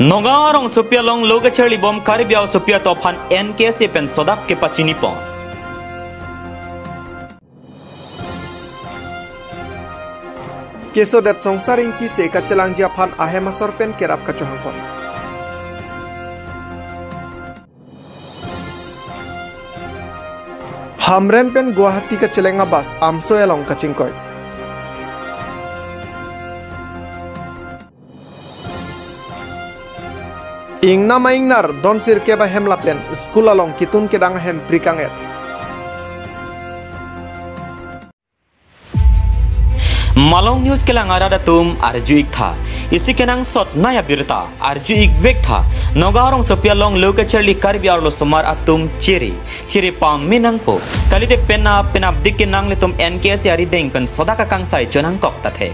Nogarong supia long loga charli bom karibiao supia topan NKC pen sodak ke pacini pon. Keso dat songsaring ki se kacelang japan ahema sorpen kerap kacohangkon. Hamren pen Guwahati kacelenga bas amso elong kacingkoy. Ing nama ingnar don sirke ba hem lapen skul along kitun kedang hem prikanget. Malong news के लंगारा दा तुम अर्जुइक था इसी के नंग सot नया बिरता अर्जुइक वेक था नगारों सोपिया लोंग लोके चर्ली कर बियार लो सुमार अतुम चिरी पाम मिनंग पो कली ते पेना दिक के नंग ले तुम NKS यारी देंग पेन सोदा का कांगसाई चोनंग कोकता थे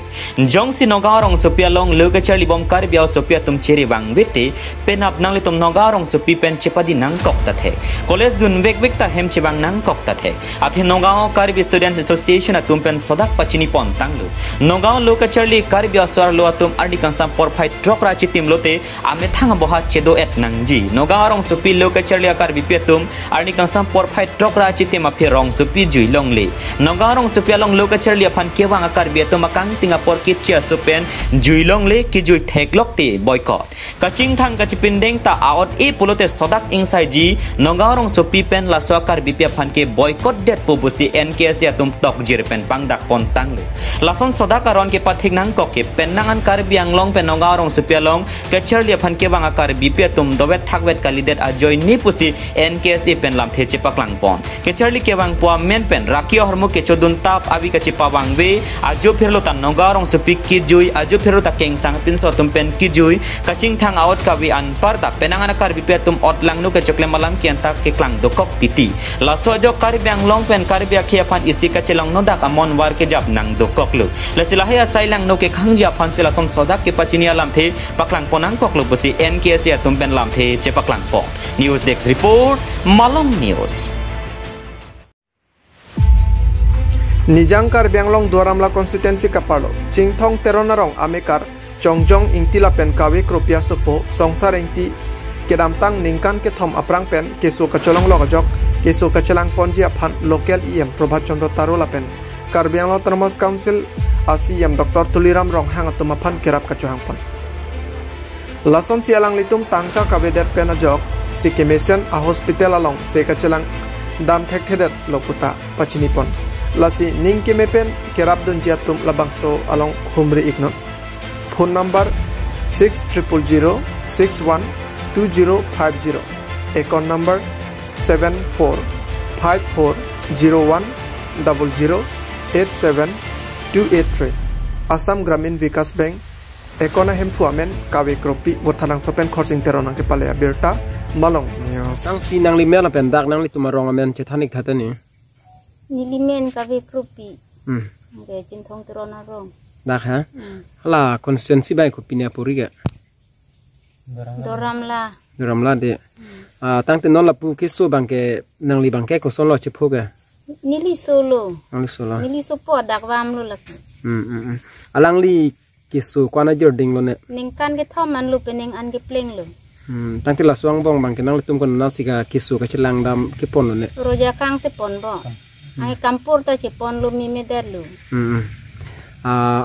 जोंग सी नगारों सोपिया लोंग लोके चर्ली बम कर बियार सोपिया तुम चिरी वांग वेते पेना नंग ले तुम नगारों सोपी पेन चिपदी नंग कोकता थे कॉलेज दुन वेक ता हेम चिवांग नंग कोकता थे अथे नगाओं कर बि स्टूडेंट्स एसोसिएशन अतुम पेन सोदा पचिनी पोन तांगलु Nogaon loka charli karibia suar lo atum ardi kangsam por fight drop ra chitim lote ame thang boha chedo et nangji Nogarong supi loka charli akar bipetum ardi kangsam por fight drop ra chitim a pherong supi jui longle Nogarong supi long loka charli aphan kewang akar biatum akang tinga por kitcha supen jui longle ki jui thek lokte boycott kaching thang kachipin deng ta aot e pulote sodak insai ji Nogarong supi pen la so akar bipia phan ke boycott det pobusi NKS atum tok jir pen pangdak pon tanglu lason soda karon ke pathik nang ko ke penangan kar biang long pen nogarong supia long ke charli phan ke bang akar bipia tum dobet thakbet kalidet ajoy ni pusi NKS pen lam the chipak lang pon ke charli ke bang pua men pen rakio hormo ke chodun tap abi ke chipa bang ve ajo phirlo tan nogarong supik ki jui ajo phirlo ta keng sang pin so tum pen ki jui kaching thang awat ka bi an parda penangan akar bipia tum ot lang nu ke chokle malam ki anta ke klang dokok titi laso jo kar biang long pen kar bia ke phan isi ka chelong no dak amon war ke jap nang dokok lu Lasilahaya sailang no ke khangjia phansela son sodak ke pachinia lam the paklang ponang koklo busi NKS ya tumpen lam the che paklang pon News Desk report Malong News Nijangkar bianglong duaramla konstituensi kapalo Chingthong teronarong amekar Chongjong ingtila pen kawe kropia sopo songsar ingti kedamtang ningkan ke thom aprang pen keso kacholong logajok keso kachelang ponji aphan local EM Prabhat Chandra Tarola pen Karbiang Autonomous Council ASIM Dr. Tuliram Rong hang atuma phan kerap kacuhang pon. Lason sialang litum tangka kabedet pena jok si kemesen a hospital along se kacelang dam thek thedet lokuta pachini pon. Lasi ning kemepen kerap dun jiatum labang so along humri ignot. Phone number 6000612050. Account number 7454010087 Assam Gramin Vikas Bank Ekona hem tuamen kawe kropi bothanang sopen khorsing teronang ke palea berta malong news tang sinang limel pen dak nang li tumarong amen chethanik thatani nilimen kawe kropi ge chinthong terona rong dak ha hala constituency bai ko pinia puri ga doramla de tang te non la pu ke so bang ke nang li bang ke ko son lo che phoga nili solo po dak wam lo lak alang li kisu kwana jording lo ne ningkan ke thoman lu pening an ke pleng lo tang te la suang bong bang ke nang tum kon nasika kisu ka chilang dam ke pon lo ne roja kang se pon bo ai kampur ta che pon lu mi me der lu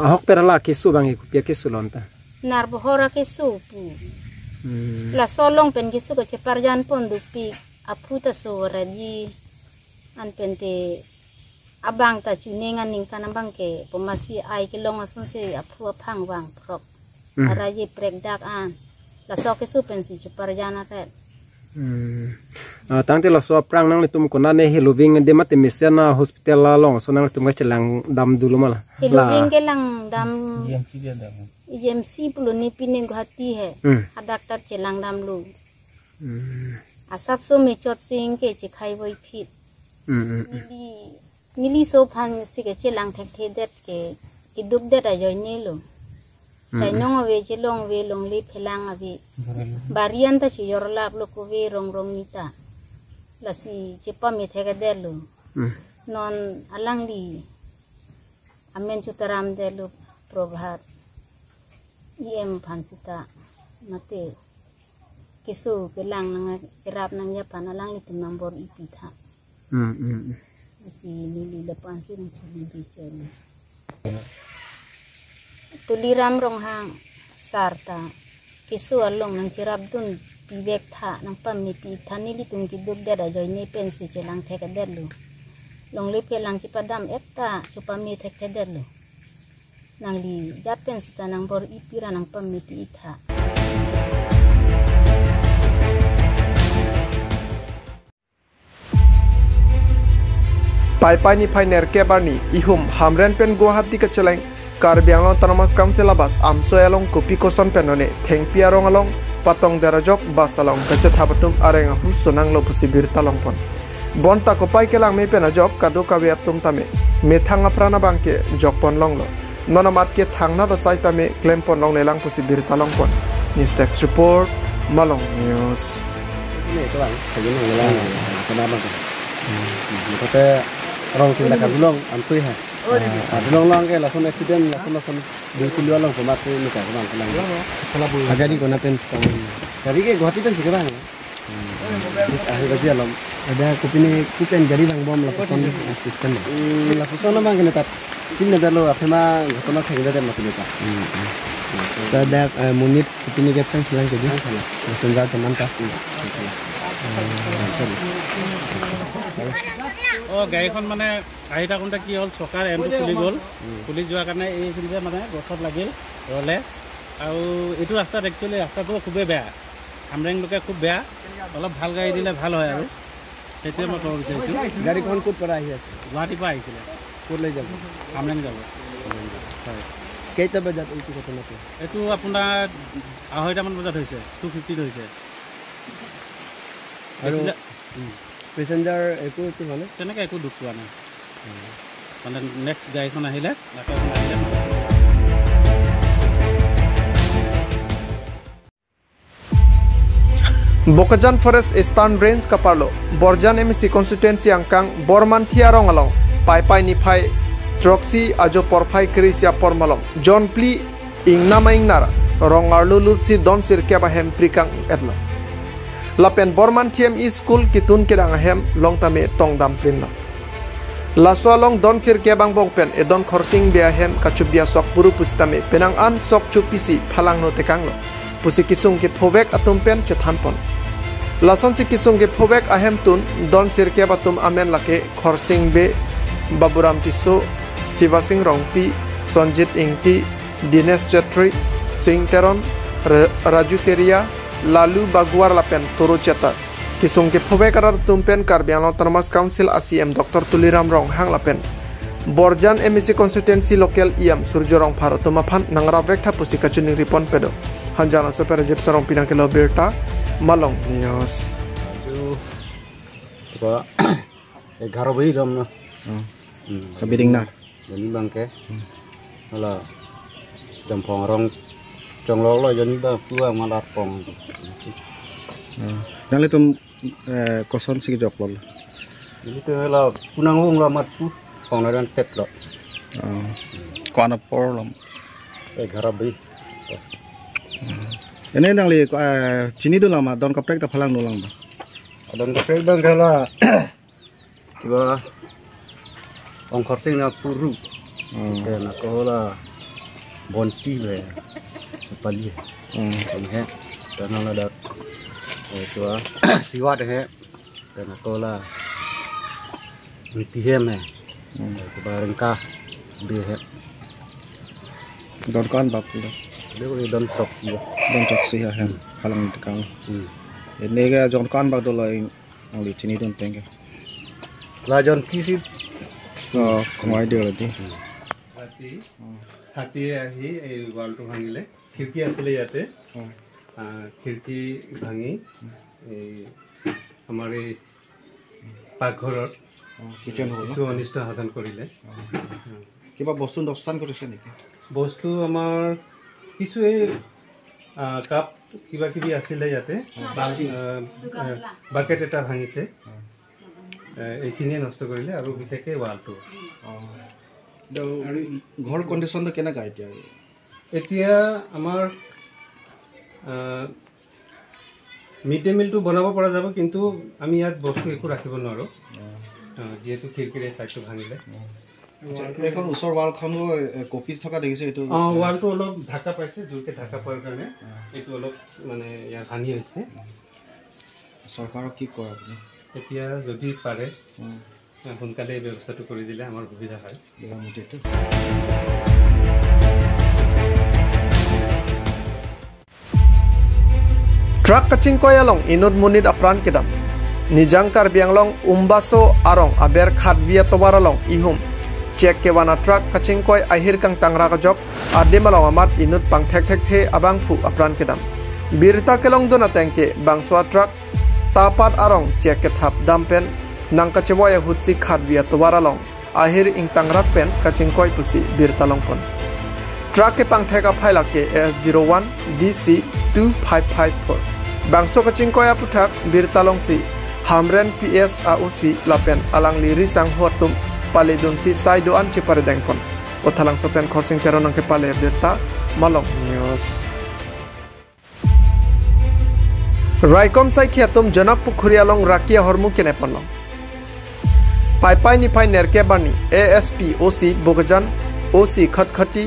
ahok perala kisu bang ke pia kisu lonta nar bohora ke su pu la solong pen kisu ko che parjan pon du pi aputa so raji an pente abang ta chuningan ningkan abang ke pemasi ai ke long asun se apu phang wang prok araji prekdak an la so ke su pensi chuparjana ret tang te la so prang nang tum ko na ne heloving de mate mesena hospital la long so nang tum ga chelang dam dulu mala heloving ke lang dam EMC pulu ni pining hati hai a doctor chelang dam lu asap so me chot sing ke chikhai voi phit nili so phan si ke chelang thek the det ke duk det a joy ne lo chai nong ave che long li phelang ave barian ta chi yor lap lo ko ve rong nita la si che pa me the ga det lo non alang li amen chutaram det lo Prabhat EM phansita mate kisu kelang nang kerap nang ya panalang itu nombor ipitha si lili depan si nang culi biceli tuliram rong hang sarta kisu along nang cerap dun bibek tha nang pamiti thani li tung kiduk dada joy ni pensi celang thek delu long lip kelang cipadam epta supami thek delu nang li japen sita nang bor ipira nang pamiti itha pai ni ner kebarni ihum hamren pen Guwahati ka cheleng Karbi Anglong Autonomous Council abas amso along kopi koson penone thengpi arong along patong darajok bas along kacet habatum areng ahu sonang lo pusibir talong pon bonta ko pai kelang me pena jok kado kawe atum tame me thanga prana bangke jok pon long lo nonamat ke thangna da sai tame klem pon long lelang pusibir talong pon news text report Malong News ini các bạn thấy cái này là cái nào bằng có thể rong sinh là cả long ăn suy hả long long cái là son accident là son đi cùng long của mặt thì cả các bạn cái này agak di kona pen sekarang jadi ke Guwahati pen sekarang akhir kerja lom ada kupen jadi bang bom laposan asisten laposan bang kena tak ini ada lo apa mah kena kena ada macam itu ada munit kupini ke pen selang ke dia senjata teman tak গাড়ীখন মানে আহি থাকোঁতে কি হ'ল চকাৰ এমটো খুলি গ'ল খুলি যোৱাৰ কাৰণে এইখিনিতে মানে গছত লাগিল ৰ'লে আৰু এইটো ৰাস্তাত একচুৱেলি ৰাস্তাটো খুবেই বেয়া হামৰেংলৈকে খুব বেয়া অলপ ভাল গাড়ী দিলে ভাল হয় আৰু সেইটোৱে মই ক'ব বিচাৰিছোঁ গাড়ীখন ক'ত পৰা আহি আছে গুৱাহাটীৰ পৰা আহিছিলে ক'ত লৈ যাব হামৰেং যাব হয় কেইটা বজাত এইটো ঘটনাটো এইটো আপোনাৰ 2:30 বজাত হৈছে 2:50 হৈছে আৰু পেছেঞ্জাৰ একো মানে তেনেকৈ একো দুখ পোৱা নাই মানে নেক্সট গাড়ীখন আহিলে Bokajan Forest Eastern Range Kaparlo Borjan MSC constituency angkang Borman Thiarong along pai ni phai Troxy ajo porphai krisia pormalom John Pli ingnama ingnara rongarlu lutsi don sirke ba hem prikang etlo Lapen Borman TME School kitun kedang hem long tame tong dam prinno Laswa long don sirke bang bong pen edon khorsing bea hem kachubia sok buru pustame penang an sok chupisi phalang no tekanglo pusi kisung ke phobek atum pen chethan pon Lason si kisung ke phobek ahem tun don sirke batum amen lake khorsing be Baburam Tiso Siva Singh Rongpi Sonjit Ingti Dinesh Chetri Singh Teron Raju Teria Lalu Bagwar Lapen Turu Cheta Kisung ke phobek arar tumpen Karbi Anglong Autonomous Council ACM Dr. Tuliram Rong hang Lapen Borjan MSC constituency local IAM Surjorong Bharatuma Phan Nangra Vekta pusi kachuning ripon pedo Hanjana Super Jip Sarong Pinang Kilo Birta Malong News Coba 11 biji dom no Kabiding na jadi bangke malah jampong rong jonglok lo jadi ba tua malah pong Nang litum koson sigi joklol jadi tu lah punang hung lah matu pong dan tet lo Kuana por lam 11 biji Ini nang li cini tu lama don kaprek ta phalang nulang ba don kaprek bang kala coba ong khorsing na puru na kola bonti le pali he dan ada itu siwat he dan kola mitihem he barengka be he don kan bap dia ko don toksi ya hem phalang tekang ini ga jon kan bak dolo ang li cini don tengke la jon kisi kemai dia lagi হাতী আহি এই ৱালটো ভাঙিলে খিৰিকী আছিলে ইয়াতে খিৰিকী ভাঙি এই আমাৰ এই পাকঘৰৰ কিচেন কিছু অনিষ্ট সাধন কৰিলে কিবা বস্তু নস্তান কৰিছে নেকি বস্তু আমাৰ কিছু এই কাপ কিবা কিবি আছিলে ইয়াতে বাকেট এটা ভাঙিছে এইখিনিয়ে নষ্ট কৰিলে আৰু বিশেষকৈ ৱালটো ঘৰ কণ্ডিশ্যনটো কেনেকুৱা এতিয়া এতিয়া আমাৰ মিড ডে মিলটো বনাব পৰা যাব কিন্তু আমি ইয়াত বস্তু একো ৰাখিব নোৱাৰোঁ যেহেতু খিৰিকীৰে চাইডটো ভাঙিলে এখন ওচৰ ৱালখনো কপি থকা দেখিছে এইটো ৱালটো অলপ ঢাকা পাইছে জোৰকৈ ঢাকা পোৱাৰ কাৰণে এইটো অলপ মানে ইয়াত হানি হৈছে চৰকাৰক কি কয় আপুনি এতিয়া যদি পাৰে সোনকালে এই ব্যৱস্থাটো কৰি দিলে আমাৰ সুবিধা হয় Truck kacing koyalong inut munit apran kedam. Nijangkar bianglong umbaso arong aber khat via tobaralong ihum. Cek ke wana truck kacing koy akhir kang tangra kajok ademalong amat inut pang thek thek the abang fu apran kedam. Birta kelong dona tengke bangswa truck tapat arong cek ke thap dampen nang kacewoya hutsi khat via tobaralong akhir ing tangrak pen kacing koy pusi birta longpon. Truck ke pang thek aphaila ke S01 DC 2554. Bangso kacing koya putak birtalong si Hamren PS AUC lapen alang liri sang hotum paledun si saidoan cipare dengkon. Otalang sopen korsing teronang ke pale birta malong news. Raikom sai khiatum janak pukhurialong rakia hormu kenepanlong. Pai ni pai nerke bani ASP OC Bogajan OC Khatkhati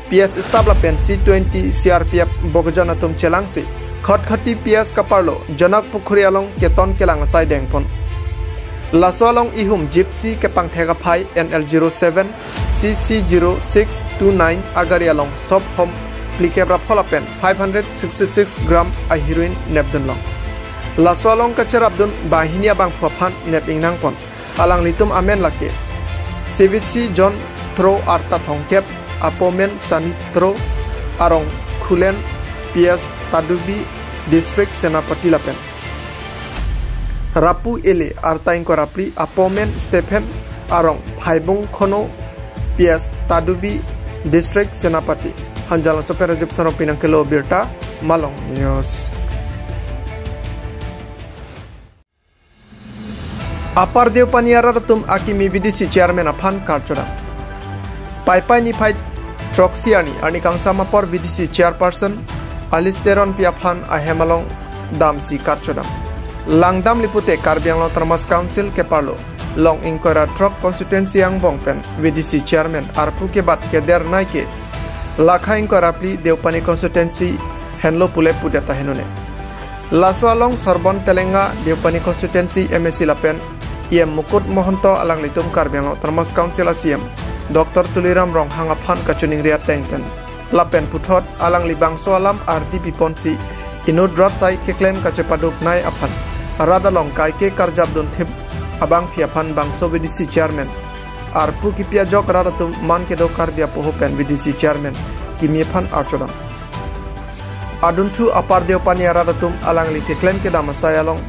PS Stabla pen C20 CRPF Bogajan atum chelang si Khatkhati PS Kaparlo Janak Pukhurialong Keton Kelang Sai Dengpon Lasolong Ihum Gypsy Kepang Thega Phai NL07 CC0629 Agarialong Sop Home Plikebra Pholapen 566 gram a heroin Nebdunlong Lasolong Kacherabdun Bahinia Bang Phophan Nebingnang Pon Alang Litum Amen Lake Civici John Thro Arta Thongkep Apomen Sanitro Arong Khulen PS Tadubi District Senapati Lapen Rapu Ele Artain Korapri Apomen Stephen Arong Phaibung Khono PS Tadubi District Senapati Hanjalan Sopera Jepsano Pinangkelo Birta Malong News Apar Dev Paniara Ratum Akimi BDC Chairman Aphan Karchora Pai ni Pai Troxiani Anikang Samapor BDC Chairperson Alisteron Piaphan Ahemalong Damsi Karchodam Langdam Lipute Karbianglong Termas Council Keparlo Long Inkora Truck Constituency Yang Bongpen VDC Chairman Arpu Kebat Keder Naike Lakha Inkora Pli Deupani Constituency Henlo Pule Pudeta Henune Laswalong Sorbon Telenga Deupani Constituency MSC Lapen IM Mukut Mohanto Alang Litum Karbianglong Termas Council ASIM Dr. Tuliram Rong Hangaphan Kachuning Ria Tengpen Lapen Puthot Alang Libang Soalam RDP Ponsi Inudrat Sai Keklem Kacepaduk Nai Aphan Radalong Kai Ke Karjabdun Thip Abang Piaphan Bangso VDC Chairman Arpu Kipia Jok Radatum Man Kedo Karbia Pohopen VDC Chairman Kimiepan Archodam Aduntu Apar Deopania Radatum Alang Li Keklem Kedama Sayalong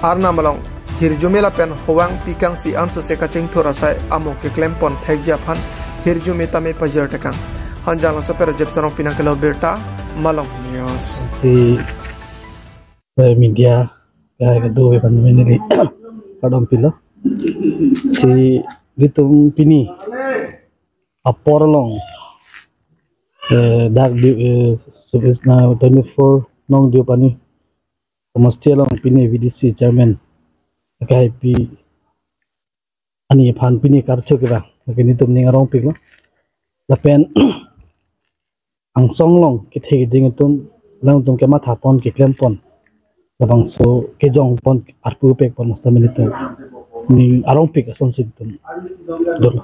Arnamalong Hirjumela pen Hoang Pikang Si Anso Sekaching Thorasai Amo Keklem Pon Thegjiaphan Hirjumetame Pajer Tekang Hanjalan Sopera Jepsano Pinangkelo Birta Malong News si media kaya kedua pandemini kadang pila si gitung pini aporlong dak service na 24 nong dio pani komastialong pini VDC chairman kaya pi ani phan pini karcho kira kini tum ningarong piklo lapen ang songlong kithe ding tum lang tum kema thapon ki klempon labang so kejong pon arpu pek pon mustamini tum ni arong pik ason sit tum dol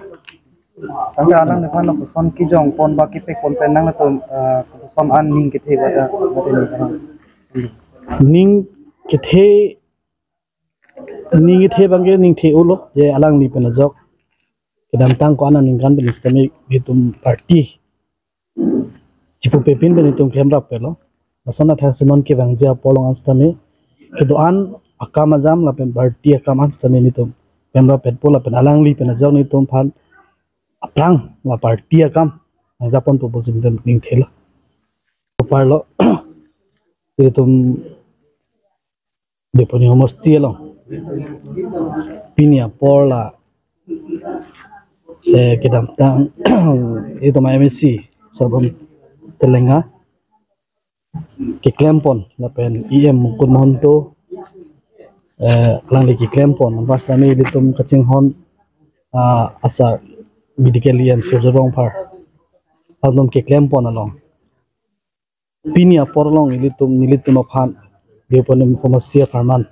tangga alang ne phana son kejong pon ba ki pek pon penang tum son an ning kithe bata ning kithe bangge ning the ulo je alang ni penajok kedam tang ko anan ning kan benistami bitum party Cipu pepin benitung kamera pelo, asana thasinon ke bangja polong anstame, kedoan akam azam lapen berti akam anstame nitum kamera pet pola pen alang li pen ajau nitum phan aprang la berti akam japon proposing dem ning thela, parlo nitum deponi homosti lo, pinia pola, kedam tang itu MSC sabun Telenga ke klempon la pen em mukun honto alang le ki klempon pas tani litum kaching hon asa medicalian sojorong par alom ke klempon along pinia porlong nilitum aphan deponem komastia farman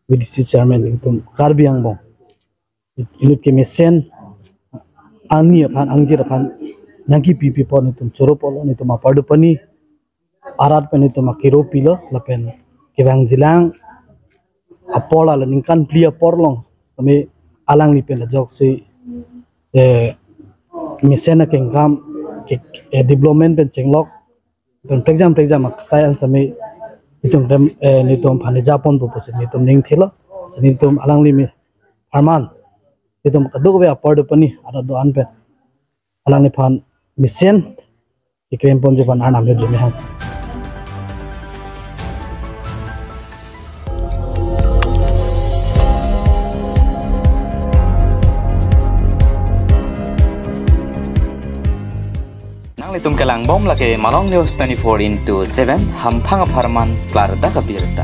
VDC chairman litum karbiang bong ilut ke mesen ani aphan angjir aphan nangki pipi pon itum choropolo nitum apadu pani arat pen itum akiro pilo lapen kebang jilang apola la ningkan plia porlong same alang ni pen jok si mesena kengkam development pen chenglok pen exam saya same itum nitum phane japon pupus nitum ning thelo nitum alang li me farman itum kaduk be apadu pani ada do an pe alang ni phan misen ikrem pon je pan anam je me ha Litum kelang bom lagi Malong News 24/7 hampang aparman klar da kabirta.